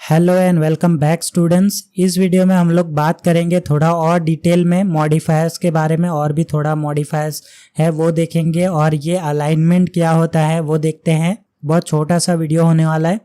Hello and welcome back students. इस video में हम लोग बात करेंगे थोड़ा और डिटेल में मॉडिफायर्स के बारे में, और भी थोड़ा मॉडिफायर्स है वो देखेंगे, और ये अलाइनमेंट क्या होता है वो देखते हैं। बहुत छोटा सा वीडियो होने वाला है।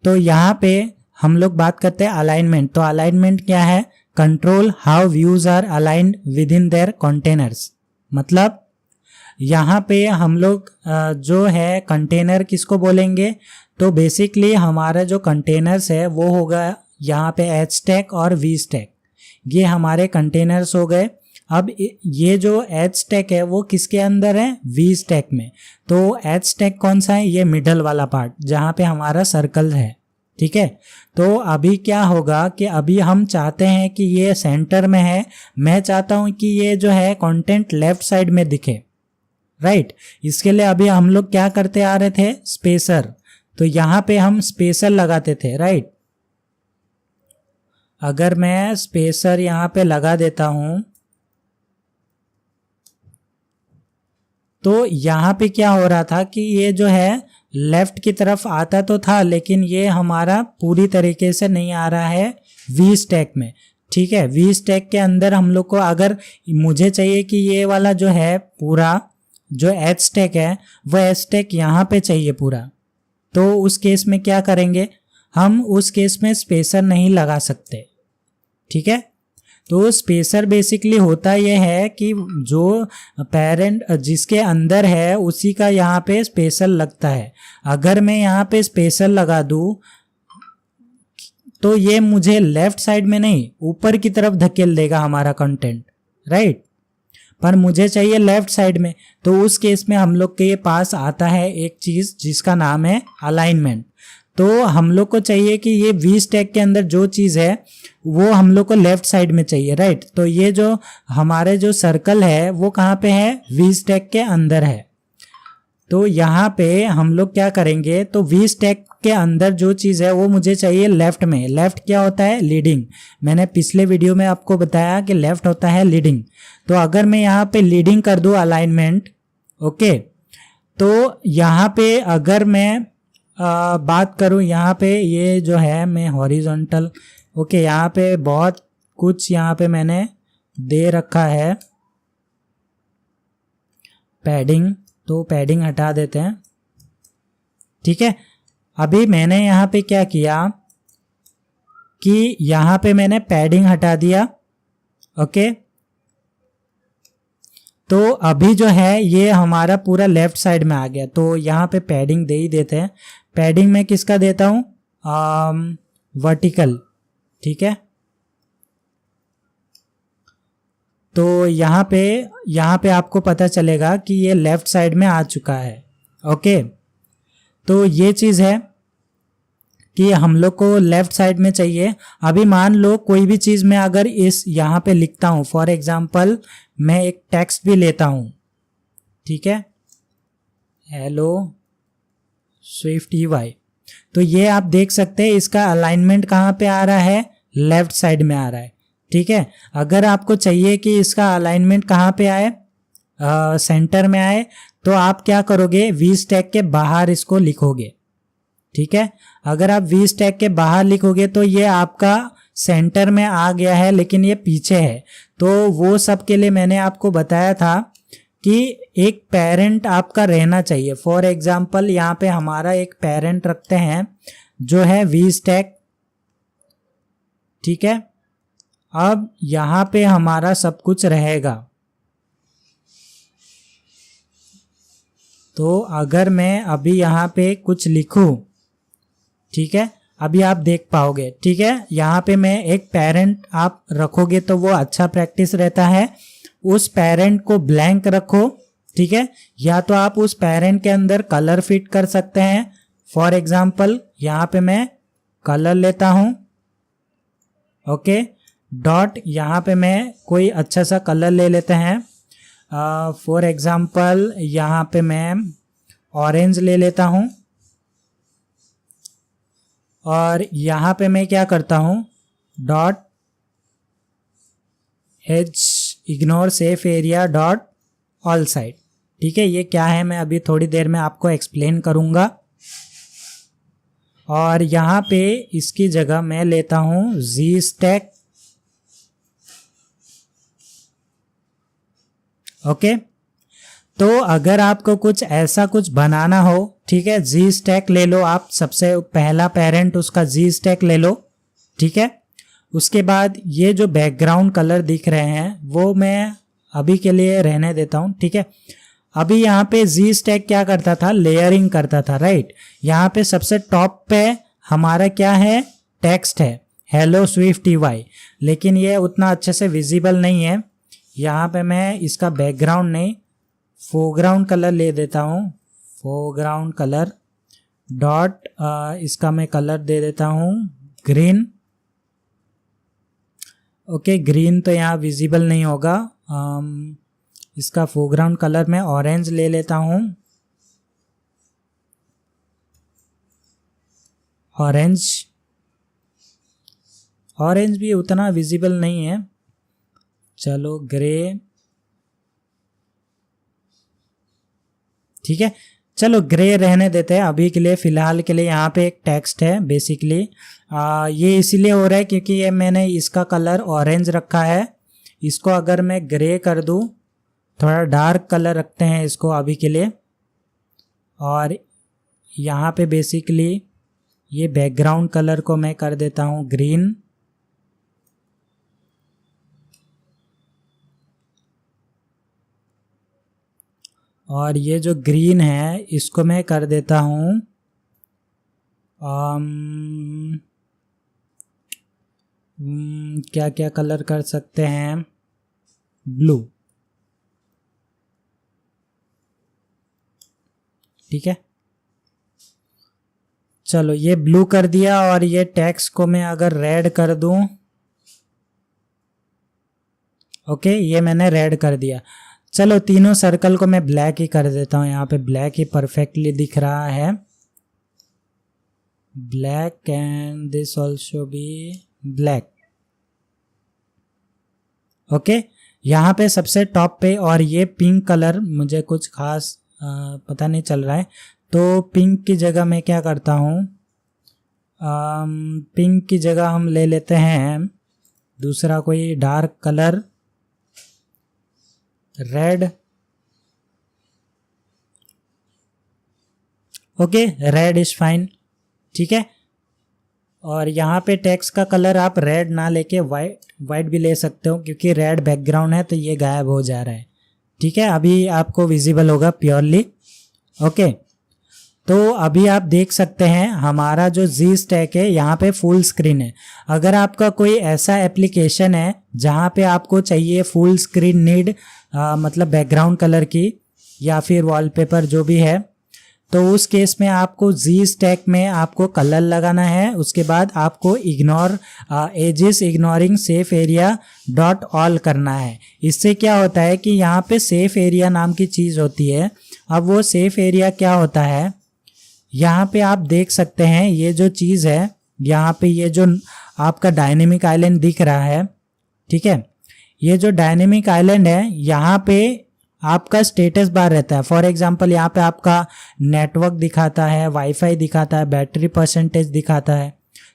तो यहाँ पे हम लोग बात करते हैं अलाइनमेंट। तो अलाइनमेंट क्या है? Control how views are aligned within their containers. मतलब यहाँ पे हम लोग जो है कंटेनर किसको बोलेंगे? तो बेसिकली हमारा जो कंटेनर्स है वो होगा यहाँ पे एच स्टैक और वी स्टैक, ये हमारे कंटेनर्स हो गए। अब ये जो एच स्टैक है वो किसके अंदर है? वी स्टैक में। तो एच स्टैक कौन सा है? ये मिडल वाला पार्ट जहाँ पे हमारा सर्कल है, ठीक है। तो अभी क्या होगा कि अभी हम चाहते हैं कि ये सेंटर में है, मैं चाहता हूँ कि ये जो है कंटेंट लेफ्ट साइड में दिखे, राइट। इसके लिए अभी हम लोग क्या करते आ रहे थे? स्पेसर। तो यहाँ पे हम स्पेसर लगाते थे, राइट। अगर मैं स्पेसर यहाँ पे लगा देता हूं तो यहाँ पे क्या हो रहा था कि ये जो है लेफ्ट की तरफ आता तो था, लेकिन ये हमारा पूरी तरीके से नहीं आ रहा है वी स्टैक में, ठीक है। वी स्टैक के अंदर हम लोग को, अगर मुझे चाहिए कि ये वाला जो है पूरा जो एच स्टैक है वो एच स्टैक यहाँ पे चाहिए पूरा, तो उस केस में क्या करेंगे? हम उस केस में स्पेसर नहीं लगा सकते, ठीक है। तो स्पेसर बेसिकली होता यह है कि जो पेरेंट जिसके अंदर है उसी का यहाँ पे स्पेसर लगता है। अगर मैं यहाँ पे स्पेसर लगा दूँ तो ये मुझे लेफ्ट साइड में नहीं ऊपर की तरफ धकेल देगा हमारा कंटेंट, राइट। पर मुझे चाहिए लेफ्ट साइड में। तो उस केस में हम लोग के पास आता है एक चीज जिसका नाम है अलाइनमेंट। तो हम लोग को चाहिए कि ये वी स्टैक के अंदर जो चीज है वो हम लोग को लेफ्ट साइड में चाहिए, राइट। तो ये जो हमारे जो सर्कल है वो कहाँ पे है? वी स्टैक के अंदर है। तो यहाँ पे हम लोग क्या करेंगे? तो वी स्टैक के अंदर जो चीज है वो मुझे चाहिए लेफ्ट में। लेफ्ट क्या होता है? लीडिंग। मैंने पिछले वीडियो में आपको बताया कि लेफ्ट होता है लीडिंग। तो अगर मैं यहाँ पे लीडिंग कर दूं अलाइनमेंट, ओके, तो यहाँ पे अगर मैं बात करूं, यहाँ पे ये जो है मैं हॉरिजॉन्टल, ओके, यहाँ पे बहुत कुछ यहाँ पे मैंने दे रखा है पैडिंग, तो पैडिंग हटा देते हैं, ठीक है। अभी मैंने यहाँ पे क्या किया कि यहाँ पे मैंने पैडिंग हटा दिया, ओके। तो अभी जो है ये हमारा पूरा लेफ्ट साइड में आ गया। तो यहाँ पे पैडिंग दे ही देते हैं। पैडिंग में किसका देता हूँ? वर्टिकल, ठीक है। तो यहाँ पे आपको पता चलेगा कि ये लेफ्ट साइड में आ चुका है, ओके। तो ये चीज़ है कि हम लोग को लेफ्ट साइड में चाहिए। अभी मान लो कोई भी चीज़ मैं अगर इस यहाँ पे लिखता हूँ, फॉर एग्जांपल मैं एक टेक्स्ट भी लेता हूँ, ठीक है, हेलो स्विफ्ट ईवाई। तो ये आप देख सकते हैं इसका अलाइनमेंट कहाँ पे आ रहा है? लेफ्ट साइड में आ रहा है, ठीक है। अगर आपको चाहिए कि इसका अलाइनमेंट कहाँ पे आए? सेंटर में आए, तो आप क्या करोगे? वी स्टैक के बाहर इसको लिखोगे, ठीक है। अगर आप वी स्टैक के बाहर लिखोगे तो ये आपका सेंटर में आ गया है, लेकिन ये पीछे है। तो वो सब के लिए मैंने आपको बताया था कि एक पेरेंट आपका रहना चाहिए। फॉर एग्जांपल यहाँ पे हमारा एक पेरेंट रखते हैं जो है वी स्टैक, ठीक है। अब यहाँ पे हमारा सब कुछ रहेगा। तो अगर मैं अभी यहाँ पे कुछ लिखूं, ठीक है, अभी आप देख पाओगे, ठीक है। यहाँ पे मैं एक पेरेंट आप रखोगे तो वो अच्छा प्रैक्टिस रहता है। उस पेरेंट को ब्लैंक रखो, ठीक है, या तो आप उस पेरेंट के अंदर कलर फिट कर सकते हैं। फॉर एग्जांपल यहाँ पे मैं कलर लेता हूँ, ओके, डॉट, यहाँ पे मैं कोई अच्छा सा कलर ले लेते हैं। फॉर एग्जांपल यहाँ पे मैं ऑरेंज ले लेता हूँ, और यहाँ पे मैं क्या करता हूँ? Dot edge ignore safe area dot all side, ठीक है। ये क्या है मैं अभी थोड़ी देर में आपको एक्सप्लेन करूँगा। और यहाँ पे इसकी जगह मैं लेता हूँ जी स्टैक। ओके, तो अगर आपको कुछ ऐसा कुछ बनाना हो, ठीक है, जी स्टैक ले लो आप, सबसे पहला पेरेंट उसका जी स्टैक ले लो, ठीक है। उसके बाद ये जो बैकग्राउंड कलर दिख रहे हैं वो मैं अभी के लिए रहने देता हूँ, ठीक है। अभी यहाँ पे जी स्टैक क्या करता था, लेयरिंग करता था, राइट। यहाँ पे सबसे टॉप पे हमारा क्या है, टेक्स्ट है, हेलो स्विफ्ट यूआई, लेकिन ये उतना अच्छे से विजिबल नहीं है। यहाँ पे मैं इसका बैकग्राउंड नहीं, फोरग्राउंड कलर ले देता हूँ, फोरग्राउंड कलर डॉट, इसका मैं कलर दे देता हूँ ग्रीन। ओके, ग्रीन तो यहाँ विजिबल नहीं होगा। इसका फोरग्राउंड कलर मैं ऑरेंज ले लेता हूँ, ऑरेंज, ऑरेंज भी उतना विजिबल नहीं है, चलो ग्रे, ठीक है। चलो ग्रे रहने देते हैं अभी के लिए, फिलहाल के लिए। यहाँ पे एक टेक्स्ट है बेसिकली, ये इसीलिए हो रहा है क्योंकि ये मैंने इसका कलर ऑरेंज रखा है। इसको अगर मैं ग्रे कर दूँ, थोड़ा डार्क कलर रखते हैं इसको अभी के लिए, और यहाँ पे बेसिकली ये बैकग्राउंड कलर को मैं कर देता हूँ ग्रीन, और ये जो ग्रीन है इसको मैं कर देता हूँ क्या क्या कलर कर सकते हैं, ब्लू, ठीक है। चलो ये ब्लू कर दिया, और ये टेक्स्ट को मैं अगर रेड कर दूं, ओके, ये मैंने रेड कर दिया। चलो तीनों सर्कल को मैं ब्लैक ही कर देता हूँ, यहाँ पे ब्लैक ही परफेक्टली दिख रहा है, black, and this also be black. Okay, यहाँ पे सबसे टॉप पे, और ये पिंक कलर मुझे कुछ खास पता नहीं चल रहा है, तो पिंक की जगह मैं क्या करता हूँ, पिंक की जगह हम ले लेते हैं दूसरा कोई dark colour, red. Okay, red is fine, ठीक है। और यहाँ पे टेक्स्ट का कलर आप रेड ना लेके वाइट भी ले सकते हो, क्योंकि रेड बैकग्राउंड है तो ये गायब हो जा रहा है, ठीक है। अभी आपको विजिबल होगा प्योरली। ओके, तो अभी आप देख सकते हैं हमारा जो जी स्टैक है यहाँ पे फुल स्क्रीन है। अगर आपका कोई ऐसा एप्लीकेशन है जहाँ पे आपको चाहिए फुल स्क्रीन नीड, मतलब बैकग्राउंड कलर की या फिर वॉलपेपर जो भी है, तो उस केस में आपको जी स्टैक में आपको कलर लगाना है। उसके बाद आपको ignore edges ignoring safe area dot all करना है। इससे क्या होता है कि यहाँ पे सेफ एरिया नाम की चीज़ होती है। अब वो सेफ एरिया क्या होता है, यहाँ पे आप देख सकते हैं ये जो चीज़ है, यहाँ पे ये जो आपका डायनेमिक आइलैंड दिख रहा है, ठीक है, ये जो डायनेमिक आइलैंड है यहाँ पे आपका स्टेटस बार रहता है। फॉर एग्जांपल यहाँ पे आपका नेटवर्क दिखाता है, वाईफाई दिखाता है, बैटरी परसेंटेज दिखाता है,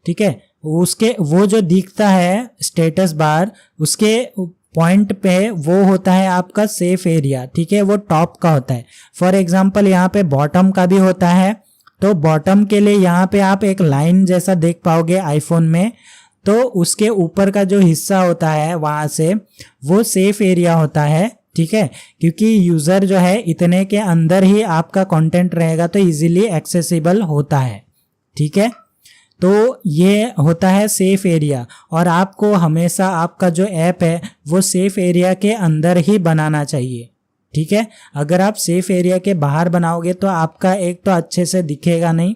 ठीक है। उसके वो जो दिखता है स्टेटस बार, उसके पॉइंट पे वो होता है आपका सेफ एरिया, ठीक है, वो टॉप का होता है। फॉर एग्जांपल यहाँ पे बॉटम का भी होता है, तो बॉटम के लिए यहाँ पे आप एक लाइन जैसा देख पाओगे आईफोन में, तो उसके ऊपर का जो हिस्सा होता है वहाँ से वो सेफ एरिया होता है, ठीक है, क्योंकि यूज़र जो है इतने के अंदर ही आपका कंटेंट रहेगा तो इजीली एक्सेसिबल होता है, ठीक है। तो ये होता है सेफ एरिया, और आपको हमेशा आपका जो ऐप है वो सेफ एरिया के अंदर ही बनाना चाहिए, ठीक है। अगर आप सेफ एरिया के बाहर बनाओगे तो आपका एक तो अच्छे से दिखेगा नहीं,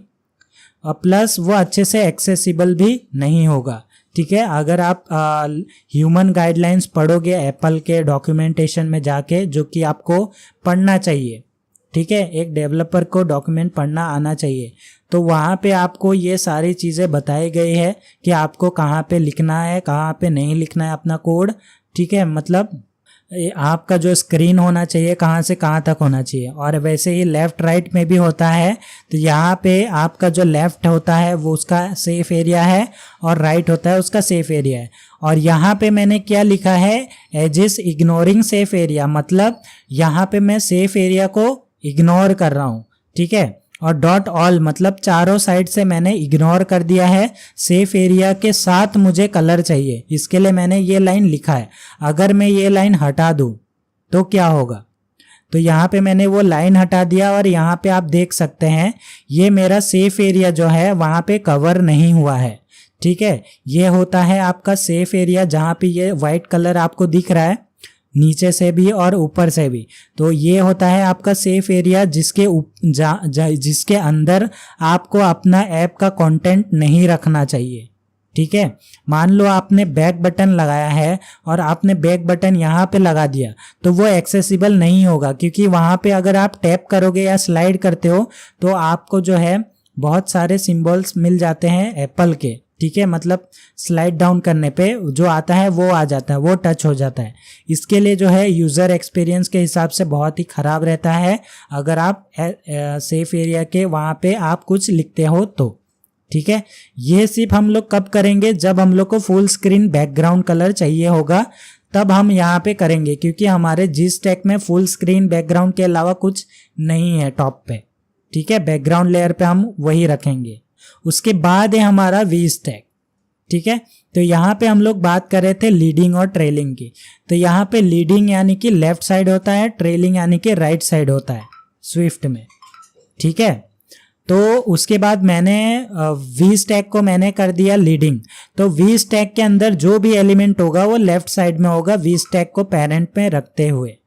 और प्लस वो अच्छे से एक्सेसिबल भी नहीं होगा, ठीक है। अगर आप ह्यूमन गाइडलाइंस पढ़ोगे एप्पल के डॉक्यूमेंटेशन में जाके, जो कि आपको पढ़ना चाहिए, ठीक है, एक डेवलपर को डॉक्यूमेंट पढ़ना आना चाहिए, तो वहाँ पे आपको ये सारी चीज़ें बताई गई है कि आपको कहाँ पे लिखना है, कहाँ पे नहीं लिखना है अपना कोड, ठीक है। मतलब आपका जो स्क्रीन होना चाहिए कहाँ से कहाँ तक होना चाहिए। और वैसे ही लेफ़्ट राइट में भी होता है, तो यहाँ पे आपका जो लेफ़्ट होता है वो उसका सेफ एरिया है और राइट होता है उसका सेफ एरिया है। और यहाँ पे मैंने क्या लिखा है, एजिस इग्नोरिंग सेफ एरिया, मतलब यहाँ पे मैं सेफ एरिया को इग्नोर कर रहा हूँ, ठीक है। और डॉट ऑल मतलब चारों साइड से मैंने इग्नोर कर दिया है, सेफ एरिया के साथ मुझे कलर चाहिए, इसके लिए मैंने ये लाइन लिखा है। अगर मैं ये लाइन हटा दूं तो क्या होगा, तो यहाँ पे मैंने वो लाइन हटा दिया और यहाँ पे आप देख सकते हैं ये मेरा सेफ एरिया जो है वहाँ पे कवर नहीं हुआ है, ठीक है। ये होता है आपका सेफ एरिया, जहाँ पे ये वाइट कलर आपको दिख रहा है नीचे से भी और ऊपर से भी, तो ये होता है आपका सेफ एरिया जिसके अंदर आपको अपना ऐप का कंटेंट नहीं रखना चाहिए, ठीक है। मान लो आपने बैक बटन लगाया है और आपने बैक बटन यहाँ पे लगा दिया, तो वो एक्सेसिबल नहीं होगा, क्योंकि वहाँ पे अगर आप टैप करोगे या स्लाइड करते हो तो आपको जो है बहुत सारे सिंबल्स मिल जाते हैं एप्पल के, ठीक है। मतलब स्लाइड डाउन करने पे जो आता है वो आ जाता है, वो टच हो जाता है। इसके लिए जो है यूज़र एक्सपीरियंस के हिसाब से बहुत ही ख़राब रहता है अगर आप सेफ एरिया के वहाँ पे आप कुछ लिखते हो तो, ठीक है। ये सिर्फ हम लोग कब करेंगे, जब हम लोग को फुल स्क्रीन बैकग्राउंड कलर चाहिए होगा, तब हम यहाँ पे करेंगे, क्योंकि हमारे जिस टैग में फुल स्क्रीन बैकग्राउंड के अलावा कुछ नहीं है टॉप पे, ठीक है। बैकग्राउंड लेयर पे हम वही रखेंगे। उसके बाद है हमारा वी स्टैक, ठीक है। तो यहाँ पे हम लोग बात कर रहे थे लीडिंग और ट्रेलिंग की, तो यहाँ पे लीडिंग यानी कि लेफ्ट साइड होता है, ट्रेलिंग यानी कि राइट साइड होता है स्विफ्ट में, ठीक है। तो उसके बाद मैंने वी स्टैक को मैंने कर दिया लीडिंग, तो वी स्टैक के अंदर जो भी एलिमेंट होगा वो लेफ्ट साइड में होगा, वी स्टैक को पेरेंट में रखते हुए,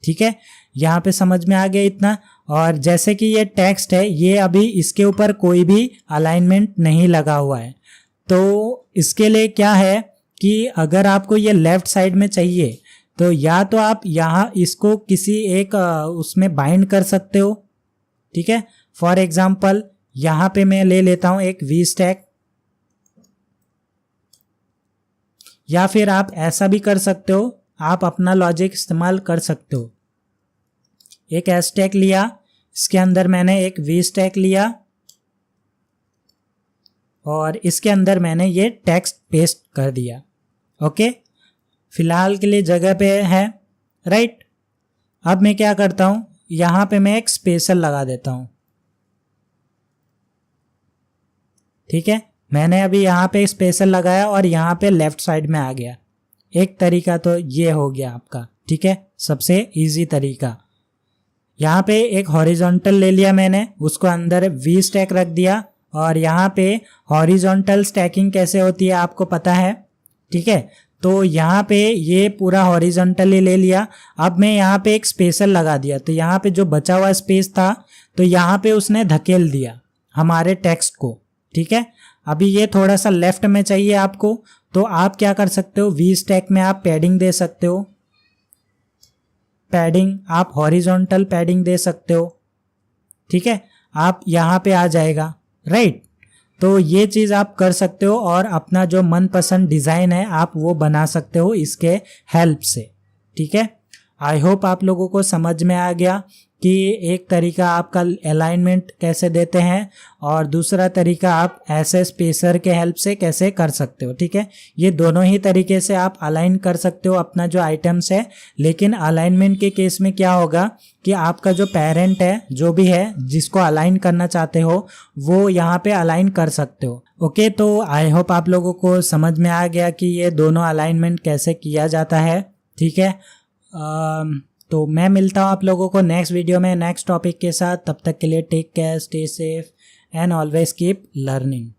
ठीक है। यहाँ पे समझ में आ गया इतना। और जैसे कि ये टेक्स्ट है, ये अभी इसके ऊपर कोई भी अलाइनमेंट नहीं लगा हुआ है, तो इसके लिए क्या है कि अगर आपको ये लेफ्ट साइड में चाहिए तो या तो आप यहाँ इसको किसी एक उसमें बाइंड कर सकते हो, ठीक है। फॉर एग्जाम्पल यहाँ पे मैं ले लेता हूँ एक वी स्टैक, या फिर आप ऐसा भी कर सकते हो, आप अपना लॉजिक इस्तेमाल कर सकते हो। एक एस टैग लिया, इसके अंदर मैंने एक वी स्टैक लिया और इसके अंदर मैंने ये टेक्स्ट पेस्ट कर दिया, ओके। फिलहाल के लिए जगह पे है, राइट। अब मैं क्या करता हूं, यहां पे मैं एक स्पेशल लगा देता हूं, ठीक है। मैंने अभी यहाँ पे स्पेशल लगाया और यहाँ पे लेफ्ट साइड में आ गया। एक तरीका तो ये हो गया आपका, ठीक है, सबसे इजी तरीका। यहाँ पे एक हॉरिजॉन्टल ले लिया मैंने, उसको अंदर वी स्टैक रख दिया, और यहाँ पे हॉरिजॉन्टल स्टैकिंग कैसे होती है आपको पता है, ठीक है। तो यहाँ पे ये पूरा हॉरिजॉन्टली ले लिया। अब मैं यहाँ पे एक स्पेशल लगा दिया, तो यहाँ पे जो बचा हुआ स्पेस था तो यहाँ पे उसने धकेल दिया हमारे टेक्स्ट को, ठीक है। अभी ये थोड़ा सा लेफ्ट में चाहिए आपको, तो आप क्या कर सकते हो, वी स्टैक में आप पैडिंग दे सकते हो, पैडिंग आप हॉरिजॉन्टल पैडिंग दे सकते हो, ठीक है। आप यहाँ पे आ जाएगा, राइट। तो ये चीज़ आप कर सकते हो और अपना जो मनपसंद डिज़ाइन है आप वो बना सकते हो इसके हेल्प से, ठीक है। आई होप आप लोगों को समझ में आ गया कि एक तरीका आपका अलाइनमेंट कैसे देते हैं और दूसरा तरीका आप ऐसे स्पेसर के हेल्प से कैसे कर सकते हो, ठीक है। ये दोनों ही तरीके से आप अलाइन कर सकते हो अपना जो आइटम्स है, लेकिन अलाइनमेंट के केस में क्या होगा कि आपका जो पेरेंट है, जो भी है जिसको अलाइन करना चाहते हो, वो यहाँ पे अलाइन कर सकते हो, ओके। तो आई होप आप लोगों को समझ में आ गया कि ये दोनों अलाइनमेंट कैसे किया जाता है, ठीक है। तो मैं मिलता हूँ आप लोगों को नेक्स्ट वीडियो में नेक्स्ट टॉपिक के साथ। तब तक के लिए take care, stay safe and always keep learning.